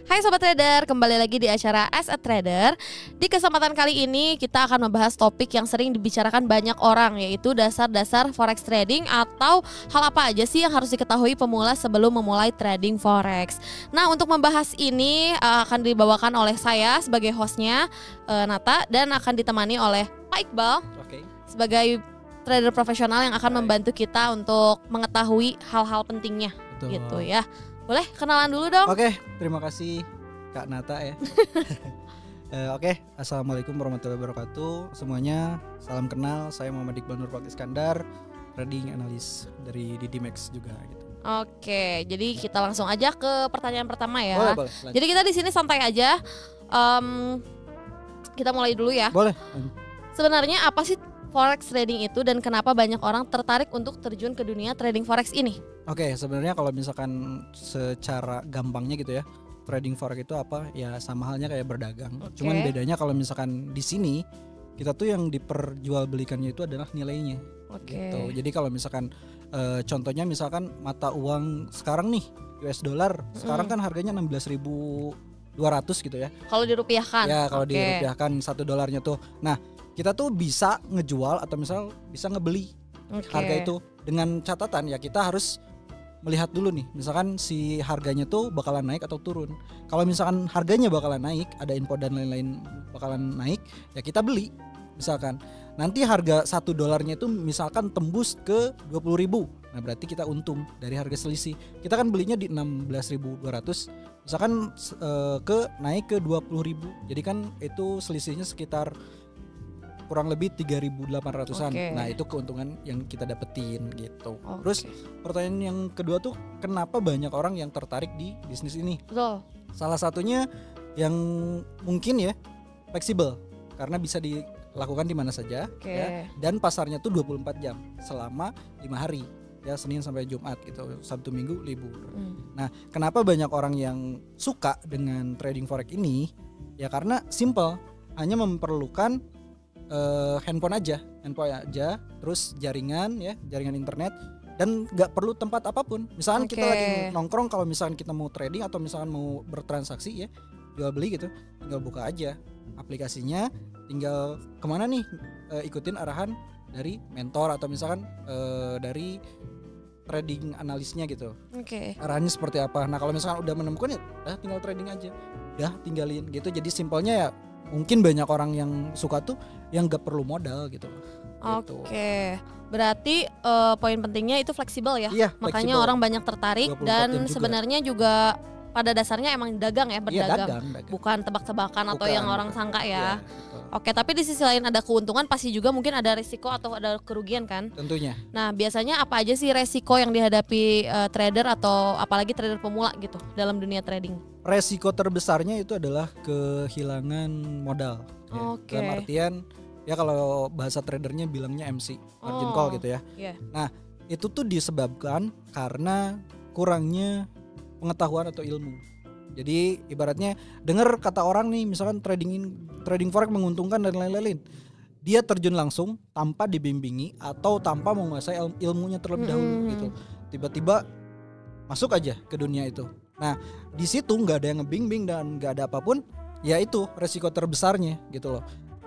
Hai Sobat Trader, kembali lagi di acara As a Trader. Di kesempatan kali ini kita akan membahas topik yang sering dibicarakan banyak orang, yaitu dasar-dasar forex trading atau hal apa aja sih yang harus diketahui pemula sebelum memulai trading forex. Nah, untuk membahas ini akan dibawakan oleh saya sebagai hostnya, Nata, dan akan ditemani oleh Pak Iqbal sebagai trader profesional yang akan membantu kita untuk mengetahui hal-hal pentingnya. Betul. Gitu ya. Boleh kenalan dulu dong. Oke, terima kasih Kak Nata ya. Oke, assalamualaikum warahmatullahi wabarakatuh semuanya. Salam kenal, saya Muhammad Iqbal Nurul Iskandar, trading analis dari DDMax juga gitu. Oke, jadi kita langsung aja ke pertanyaan pertama ya. Boleh. Jadi kita di sini santai aja. Kita mulai dulu ya. Boleh. Sebenarnya apa sih forex trading itu dan kenapa banyak orang tertarik untuk terjun ke dunia trading forex ini? Oke, sebenarnya kalau misalkan secara gampangnya gitu ya, trading forex itu apa? Ya sama halnya kayak berdagang. Cuman bedanya kalau misalkan di sini kita tuh yang diperjualbelikannya itu adalah nilainya. Gitu. Jadi kalau misalkan contohnya misalkan mata uang sekarang nih US dollar, sekarang kan harganya 16.200 gitu ya. Kalau dirupiahkan. Ya, kalau dirupiahkan $1 tuh. Nah, kita tuh bisa ngejual atau misal bisa ngebeli harga itu dengan catatan ya kita harus melihat dulu nih, misalkan si harganya tuh bakalan naik atau turun. Kalau misalkan harganya bakalan naik, ada info dan lain-lain bakalan naik, ya kita beli. Misalkan nanti harga $1 itu misalkan tembus ke 20.000, nah berarti kita untung dari harga selisih. Kita kan belinya di 16.200, misalkan naik ke 20.000, jadi kan itu selisihnya sekitar kurang lebih 3.800-an. Nah, itu keuntungan yang kita dapetin gitu. Terus pertanyaan yang kedua tuh, kenapa banyak orang yang tertarik di bisnis ini? Betul. Salah satunya yang mungkin ya fleksibel, karena bisa dilakukan di mana saja ya, dan pasarnya tuh 24 jam selama 5 hari ya, Senin sampai Jumat gitu, Sabtu Minggu libur. Nah, kenapa banyak orang yang suka dengan trading forex ini? Ya karena simple, hanya memerlukan handphone aja, terus jaringan internet, dan nggak perlu tempat apapun. Misalkan kita lagi nongkrong, kalau misalkan kita mau trading atau misalkan mau bertransaksi ya, jual beli gitu, tinggal buka aja aplikasinya, tinggal kemana nih, ikutin arahan dari mentor atau misalkan dari trading analisnya gitu. Arahannya seperti apa. Nah, kalau misalkan udah menemukan ya tinggal trading aja, udah tinggalin gitu. Jadi simpelnya ya, mungkin banyak orang yang suka tuh yang gak perlu modal gitu. Berarti poin pentingnya itu fleksibel ya. Iya, makanya orang banyak tertarik, dan sebenarnya juga pada dasarnya emang dagang ya, berdagang. Dagang. Bukan tebak-tebakan atau yang orang sangka ya. Tapi di sisi lain ada keuntungan, pasti juga mungkin ada risiko atau ada kerugian kan? Tentunya. Nah, biasanya apa aja sih resiko yang dihadapi trader atau apalagi trader pemula gitu dalam dunia trading? Resiko terbesarnya itu adalah kehilangan modal. Dalam artian ya, kalau bahasa tradernya bilangnya MC, margin call gitu ya. Nah, itu tuh disebabkan karena kurangnya pengetahuan atau ilmu. Jadi ibaratnya dengar kata orang nih, misalkan trading forex menguntungkan dan lain-lain, dia terjun langsung tanpa dibimbingi atau tanpa menguasai ilmunya terlebih dahulu gitu. Tiba-tiba masuk aja ke dunia itu. Nah, di situ nggak ada yang ngebimbing dan nggak ada apapun, ya itu resiko terbesarnya gitu loh.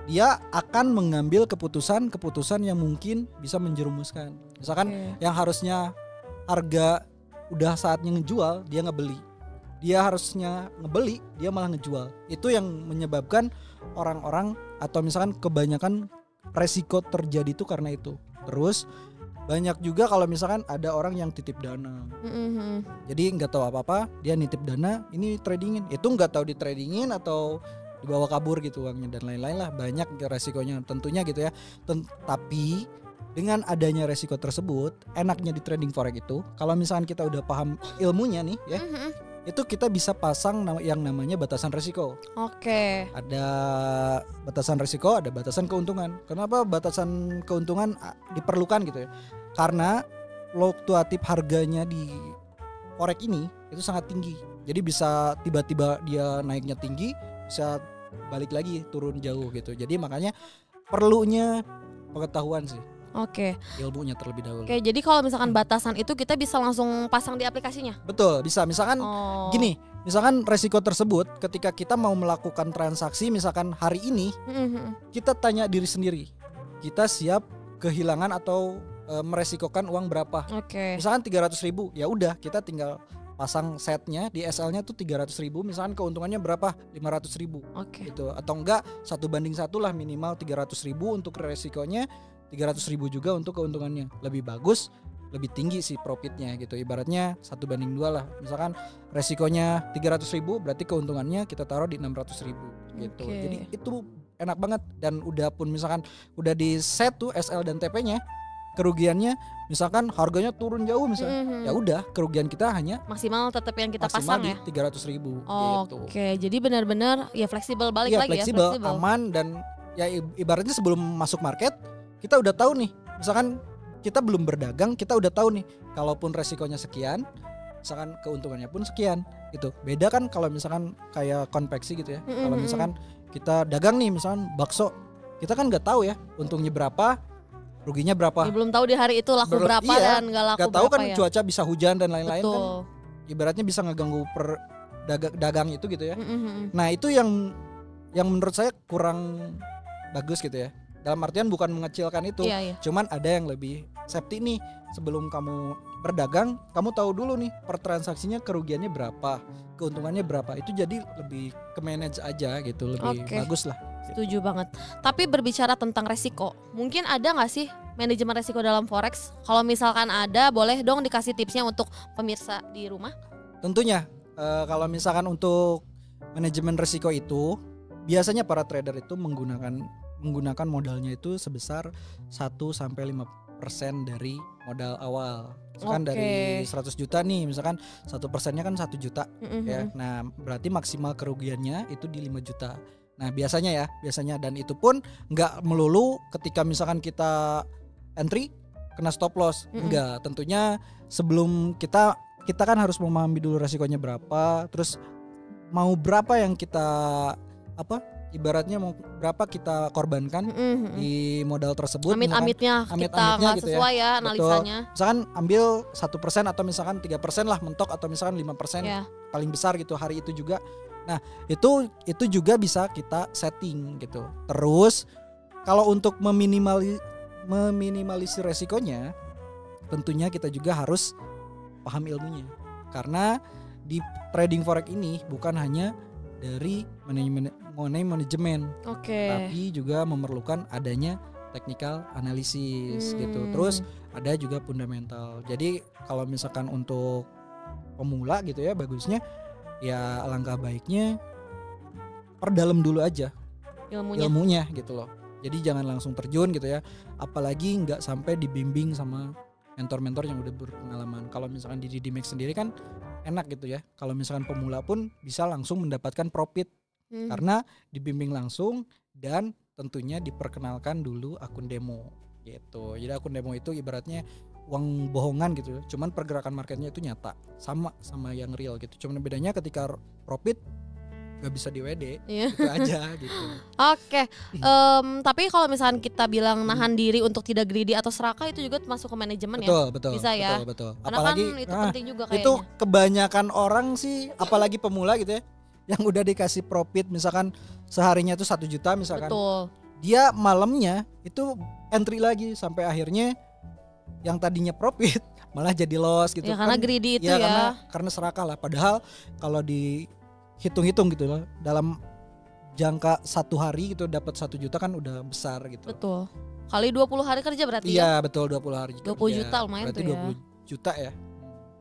Dia akan mengambil keputusan yang mungkin bisa menjerumuskan. Misalkan yang harusnya harga udah saatnya ngejual, dia ngebeli. Dia harusnya ngebeli, dia malah ngejual. Itu yang menyebabkan orang-orang atau misalkan kebanyakan resiko terjadi itu karena itu. Terus banyak juga kalau misalkan ada orang yang titip dana. Jadi nggak tahu apa-apa, dia nitip dana, ini tradingin. Itu nggak tahu di tradingin atau dibawa kabur gitu uangnya dan lain-lain lah. Banyak resikonya tentunya gitu ya. Tapi dengan adanya resiko tersebut, enaknya di trading forex itu, kalau misalkan kita udah paham ilmunya nih ya, itu kita bisa pasang yang namanya batasan resiko. Ada batasan resiko, ada batasan keuntungan. Kenapa batasan keuntungan diperlukan gitu ya? Karena fluktuatif harganya di forex ini itu sangat tinggi. Jadi bisa tiba-tiba dia naiknya tinggi, bisa balik lagi turun jauh gitu. Jadi makanya perlunya pengetahuan sih. Ilmunya terlebih dahulu. Jadi kalau misalkan batasan itu kita bisa langsung pasang di aplikasinya? Betul, bisa. Misalkan gini, misalkan resiko tersebut ketika kita mau melakukan transaksi misalkan hari ini, kita tanya diri sendiri, kita siap kehilangan atau meresikokan uang berapa. Misalkan 300.000, ya udah kita tinggal pasang setnya di SL-nya tuh 300.000, misalkan keuntungannya berapa? 500.000 gitu. Atau enggak 1:1 lah, minimal 300.000 untuk resikonya, 300.000 juga untuk keuntungannya. Lebih bagus, lebih tinggi sih profitnya gitu. Ibaratnya 1:2 lah. Misalkan resikonya 300.000, berarti keuntungannya kita taruh di 600.000 gitu. Jadi itu enak banget. Dan udah pun misalkan udah di set tuh SL dan TP-nya, kerugiannya misalkan harganya turun jauh misalnya, ya udah kerugian kita hanya maksimal tetap yang kita pasang ya 300.000 gitu. Jadi benar-benar ya fleksibel balik ya, lagi fleksibel, aman, dan ya ibaratnya sebelum masuk market kita udah tahu nih, misalkan kita belum berdagang kita udah tahu nih, kalaupun resikonya sekian, misalkan keuntungannya pun sekian gitu. Beda kan kalau misalkan kayak konveksi gitu ya. Kalau misalkan kita dagang nih misalkan bakso, kita kan nggak tahu ya untungnya berapa, ruginya berapa. Ya, belum tahu di hari itu laku berapa dan nggak laku berapa. Gak tahu kan ya. Cuaca bisa hujan dan lain-lain kan. Ibaratnya bisa ngeganggu dagang itu gitu ya. Nah itu yang menurut saya kurang bagus gitu ya. Dalam artian bukan mengecilkan itu, cuman ada yang lebih safety nih. Sebelum kamu berdagang, kamu tahu dulu nih per transaksinya kerugiannya berapa, keuntungannya berapa. Itu jadi lebih ke manage aja gitu, lebih bagus lah. Setuju banget. Tapi berbicara tentang resiko, mungkin ada nggak sih manajemen resiko dalam forex? Kalau misalkan ada, boleh dong dikasih tipsnya untuk pemirsa di rumah. Tentunya, kalau misalkan untuk manajemen resiko itu, biasanya para trader itu menggunakan modalnya itu sebesar 1-5% dari modal awal. Misalkan dari 100 juta nih, misalkan 1%-nya kan 1 juta ya. Nah, berarti maksimal kerugiannya itu di 5 juta. Nah, biasanya dan itu pun nggak melulu ketika misalkan kita entry kena stop loss. Enggak, tentunya sebelum kita kan harus memahami dulu resikonya berapa, terus mau berapa yang kita ibaratnya mau berapa kita korbankan di modal tersebut. Amit-amitnya kita nggak gitu sesuai ya analisanya. Betul. Misalkan ambil 1% atau misalkan 3% lah mentok, atau misalkan 5% paling besar gitu hari itu juga. Nah itu juga bisa kita setting gitu. Terus kalau untuk meminimalisir resikonya, tentunya kita juga harus paham ilmunya. Karena di trading forex ini bukan hanya dari manajemen, tapi juga memerlukan adanya technical analysis gitu. Terus ada juga fundamental. Jadi kalau misalkan untuk pemula gitu ya, bagusnya ya alangkah baiknya perdalam dulu aja ilmunya gitu loh. Jadi jangan langsung terjun gitu ya, apalagi nggak sampai dibimbing sama mentor-mentor yang udah berpengalaman. Kalau misalkan di DDMax sendiri kan enak gitu ya, kalau misalkan pemula pun bisa langsung mendapatkan profit karena dibimbing langsung dan tentunya diperkenalkan dulu akun demo gitu. Jadi akun demo itu ibaratnya uang bohongan gitu, cuman pergerakan marketnya itu nyata sama yang real gitu. Cuman bedanya ketika profit gak bisa di WD gitu aja gitu. Tapi kalau misalkan kita bilang nahan diri untuk tidak greedy atau serakah, itu juga masuk ke manajemen betul, bisa ya. Betul. Karena apalagi kan itu penting juga kayaknya. Itu kebanyakan orang sih, apalagi pemula gitu ya, yang udah dikasih profit misalkan seharinya itu 1 juta misalkan. Betul. Dia malamnya itu entry lagi sampai akhirnya yang tadinya profit malah jadi loss gitu. Ya karena greedy itu ya. Karena serakah lah. Padahal kalau dihitung-hitung gitu loh, dalam jangka 1 hari gitu dapat 1 juta kan udah besar gitu. Betul. Kali 20 hari kerja berarti ya? Iya betul, 20 hari 20 juta lumayan berarti tuh ya. 20 juta ya.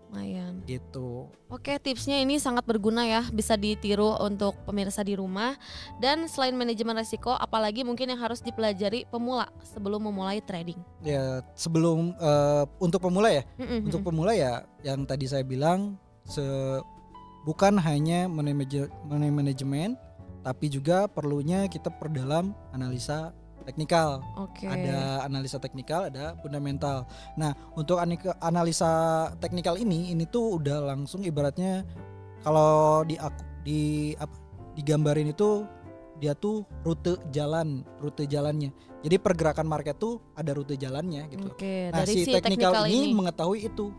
Lumayan. Gitu. Oke, tipsnya ini sangat berguna ya, bisa ditiru untuk pemirsa di rumah. Dan selain manajemen resiko, apalagi mungkin yang harus dipelajari pemula sebelum memulai trading? Ya sebelum untuk pemula ya, untuk pemula ya yang tadi saya bilang bukan hanya manajemen, tapi juga perlunya kita perdalam analisa teknikal. Ada analisa teknikal, ada fundamental. Nah, untuk analisa teknikal ini tuh udah langsung ibaratnya kalau digambarin itu dia tuh rute jalannya. Jadi pergerakan market tuh ada rute jalannya gitu. Nah, dari si teknikal ini mengetahui itu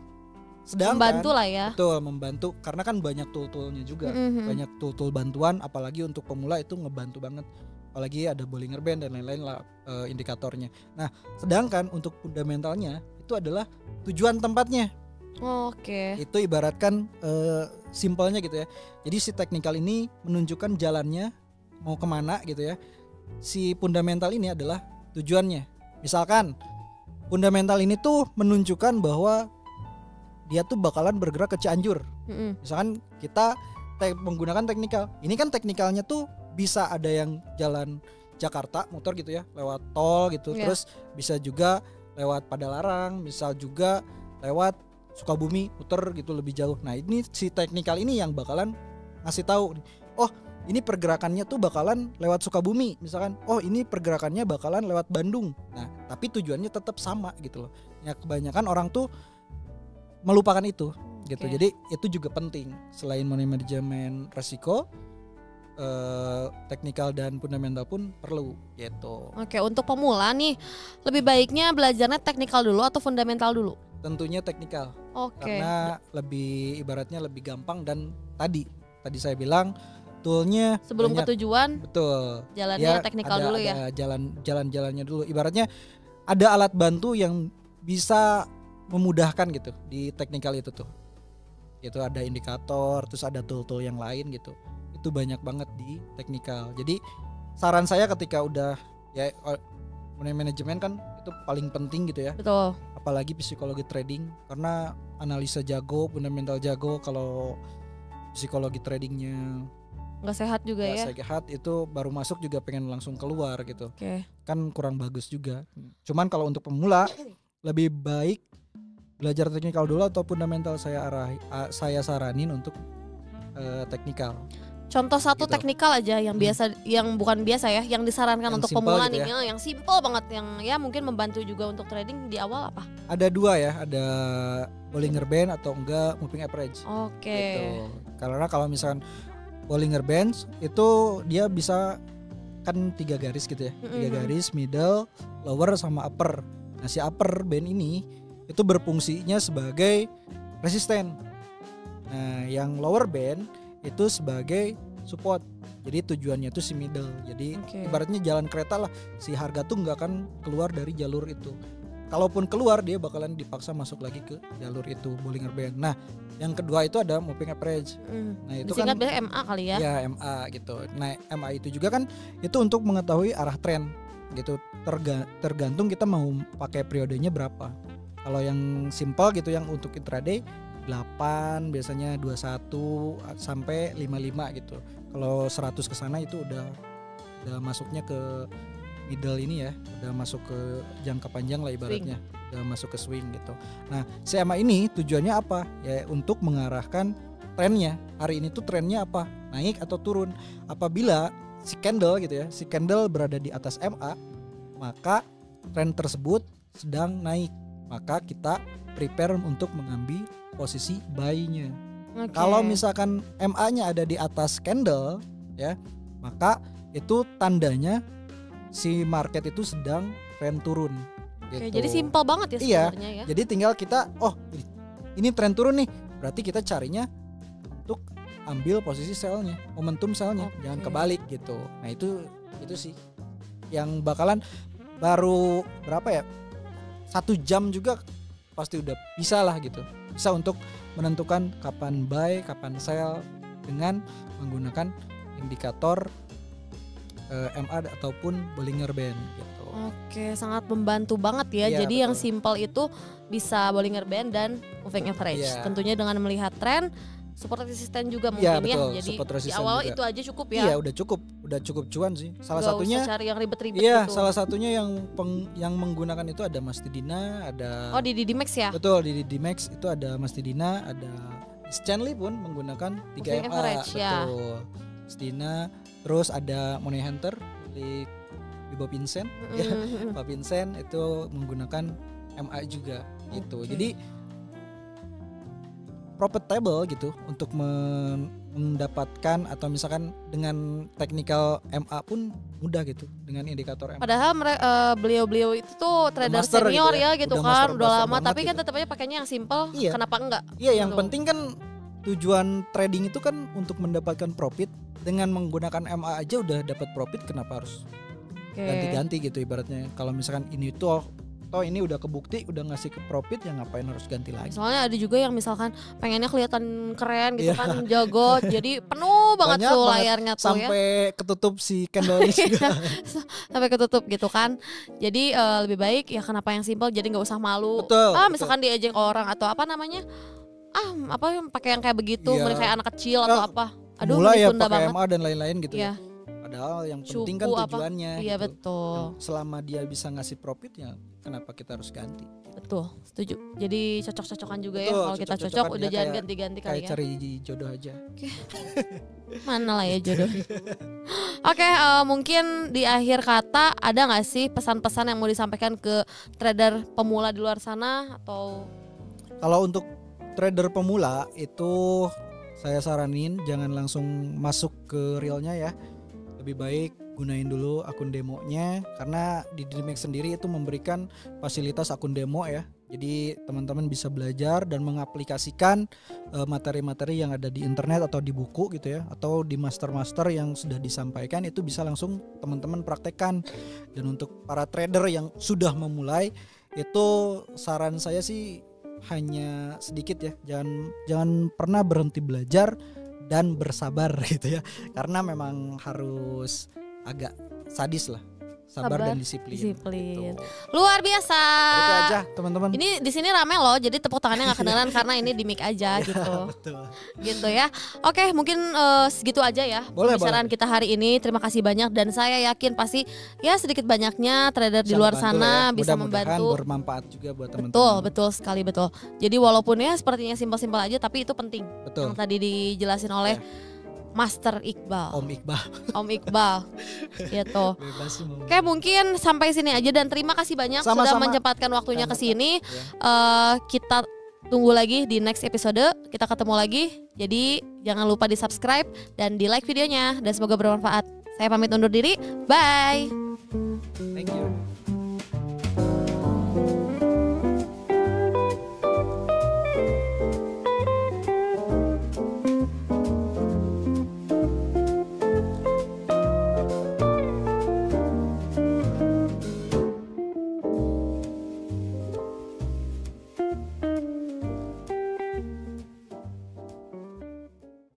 Sedangkan membantu lah ya. Betul, membantu karena kan banyak tool-toolnya juga. Banyak tool-tool bantuan, apalagi untuk pemula itu ngebantu banget. Apalagi ada Bollinger Band dan lain-lain lah indikatornya. Nah, sedangkan untuk fundamentalnya itu adalah tujuan tempatnya. Oke. Itu ibaratkan simpelnya gitu ya. Jadi si teknikal ini menunjukkan jalannya mau kemana gitu ya. Si fundamental ini adalah tujuannya. Misalkan fundamental ini tuh menunjukkan bahwa dia tuh bakalan bergerak ke Cianjur. Misalkan kita menggunakan teknikal. Ini kan teknikalnya tuh bisa ada yang jalan Jakarta motor gitu ya, lewat tol gitu. Terus bisa juga lewat Padalarang, misal juga lewat Sukabumi muter gitu lebih jauh. Nah, ini si teknikal ini yang bakalan ngasih tahu, oh ini pergerakannya tuh bakalan lewat Sukabumi misalkan, oh ini pergerakannya bakalan lewat Bandung. Nah, tapi tujuannya tetap sama gitu loh. Ya kebanyakan orang tuh melupakan itu gitu. Jadi itu juga penting selain manajemen resiko, teknikal dan fundamental pun perlu gitu. Oke, untuk pemula nih lebih baiknya belajarnya teknikal dulu atau fundamental dulu? Tentunya teknikal. Karena lebih ibaratnya lebih gampang dan tadi saya bilang toolnya sebelum ke tujuan. Betul. Jalannya teknikal dulu ya. Ada jalan-jalannya dulu. Ibaratnya ada alat bantu yang bisa memudahkan gitu di teknikal itu tuh. Itu ada indikator, terus ada tool-tool yang lain gitu. Itu banyak banget di teknikal. Jadi saran saya ketika udah ya manajemen kan itu paling penting gitu ya. Betul. Apalagi psikologi trading karena analisa jago, fundamental jago, kalau psikologi tradingnya nggak sehat juga ya. Nggak sehat itu baru masuk juga pengen langsung keluar gitu. Kan kurang bagus juga. Cuman kalau untuk pemula lebih baik belajar teknikal dulu atau fundamental, saya saranin untuk teknikal. Contoh satu gitu. Teknikal aja yang biasa, yang bukan biasa ya, yang disarankan yang untuk pemula gitu nih ya. Yang simple banget, yang ya mungkin membantu juga untuk trading di awal apa? Ada dua ya, ada Bollinger Band atau enggak moving average. Gitu. Karena kalau misalkan Bollinger Band itu dia bisa kan 3 garis gitu ya, 3 garis, middle, lower sama upper. Nah si upper band ini itu berfungsinya sebagai resisten. Nah yang lower band itu sebagai support. Jadi tujuannya itu si middle. Jadi ibaratnya jalan kereta lah. Si harga tuh nggak akan keluar dari jalur itu. Kalaupun keluar dia bakalan dipaksa masuk lagi ke jalur itu, Bollinger Band. Nah, yang kedua itu ada moving average. Nah, itu disingkat kan MA kali ya. Ya, MA gitu. Nah, MA itu juga kan itu untuk mengetahui arah tren gitu. Tergantung kita mau pakai periodenya berapa. Kalau yang simple gitu yang untuk intraday 8 biasanya 21 sampai 55 gitu. Kalau 100 ke sana itu udah masuknya ke middle ini ya, udah masuk ke jangka panjang lah ibaratnya, udah masuk ke swing gitu. Nah, CMA ini tujuannya apa? Ya untuk mengarahkan trennya. Hari ini tuh trennya apa? Naik atau turun? Apabila si candle gitu ya, si candle berada di atas MA, maka tren tersebut sedang naik. Maka kita prepare untuk mengambil posisi buy-nya. Kalau misalkan MA-nya ada di atas candle ya, maka itu tandanya si market itu sedang tren turun gitu. Jadi simpel banget ya sebenarnya ya. Jadi tinggal kita ini tren turun nih, berarti kita carinya untuk ambil posisi sell-nya, momentum sell-nya, jangan kebalik gitu. Nah, itu sih yang bakalan baru berapa ya? 1 jam juga pasti udah bisa lah gitu. Bisa untuk menentukan kapan buy, kapan sell dengan menggunakan indikator MA ataupun Bollinger Band gitu. Oke, sangat membantu banget ya. Jadi betul. Yang simple itu bisa Bollinger Band dan moving average. Tentunya dengan melihat tren, support resisten juga mungkin ya. Jadi di awal juga. Itu aja cukup ya. Iya, udah cukup cuan sih. Salah Gak satunya usah cari yang ribet-ribet gitu. Iya, salah satunya yang menggunakan itu ada Mastidina, ada di DDMax ya? Betul, di DDMax itu ada Mastidina, ada Stanley pun menggunakan 3 MA. Average, betul. Mastidina, terus ada Money Hunter milik Bob Vincent. Bob Vincent itu menggunakan MA juga gitu. Jadi profitable gitu untuk mendapatkan atau misalkan dengan technical MA pun mudah gitu dengan indikator MA. Padahal beliau-beliau itu tuh trader senior gitu ya gitu kan, udah lama, tapi kan tetap aja pakainya yang simple. Kenapa enggak? Iya, yang penting kan tujuan trading itu kan untuk mendapatkan profit. Dengan menggunakan MA aja udah dapat profit, kenapa harus ganti-ganti gitu ibaratnya. Kalau misalkan ini toh ini udah kebukti udah ngasih ke profit, ya ngapain harus ganti lagi. Soalnya ada juga yang misalkan pengennya kelihatan keren gitu kan, jago, jadi penuh banget tuh layarnya tuh sampai ketutup si candle sampai ketutup gitu kan. Jadi lebih baik ya kenapa yang simple, jadi nggak usah malu. Misalkan diejek orang atau apa namanya apa pakai yang kayak begitu, kayak anak kecil atau apa. Aduh, mulai ya pakai MA dan lain-lain gitu ya. Padahal yang penting kan tujuannya. Iya gitu. Betul. Selama dia bisa ngasih profit, ya kenapa kita harus ganti? Betul, setuju. Jadi cocok-cocokan juga ya. Kalau kita cocok udah jangan ganti-ganti kali ya. Kayak cari jodoh aja. Oke. Mana lah ya jodoh. Oke, mungkin di akhir kata ada nggak sih pesan-pesan yang mau disampaikan ke trader pemula di luar sana atau? Kalau untuk trader pemula itu saya saranin jangan langsung masuk ke realnya ya. Lebih baik gunain dulu akun demonya, karena di Dreamex sendiri itu memberikan fasilitas akun demo ya. Jadi teman-teman bisa belajar dan mengaplikasikan materi-materi yang ada di internet atau di buku gitu ya, atau di master-master yang sudah disampaikan, itu bisa langsung teman-teman praktekkan. Dan untuk para trader yang sudah memulai, itu saran saya sih hanya sedikit ya, jangan pernah berhenti belajar dan bersabar gitu ya, karena memang harus agak sadis lah, sabar dan disiplin. Gitu. Luar biasa. Itu aja teman-teman. Ini di sini rame loh, jadi tepuk tangannya nggak kedengeran karena ini di mic aja gitu. Betul. Gitu ya. Oke, mungkin segitu aja ya pembicaraan kita hari ini. Terima kasih banyak, dan saya yakin pasti ya sedikit banyaknya trader di luar sana bisa membantu. Bermanfaat juga buat teman-teman. Betul sekali, betul. Jadi walaupun ya sepertinya simpel-simpel aja, tapi itu penting. Betul. Yang tadi dijelasin oleh Master Iqbal. Om Iqbal. Gitu. Oke, mungkin sampai sini aja, dan terima kasih banyak sudah menyempatkan waktunya ke sini. Kita tunggu lagi di next episode. Kita ketemu lagi. Jadi jangan lupa di-subscribe dan di-like videonya, dan semoga bermanfaat. Saya pamit undur diri. Bye. Thank you.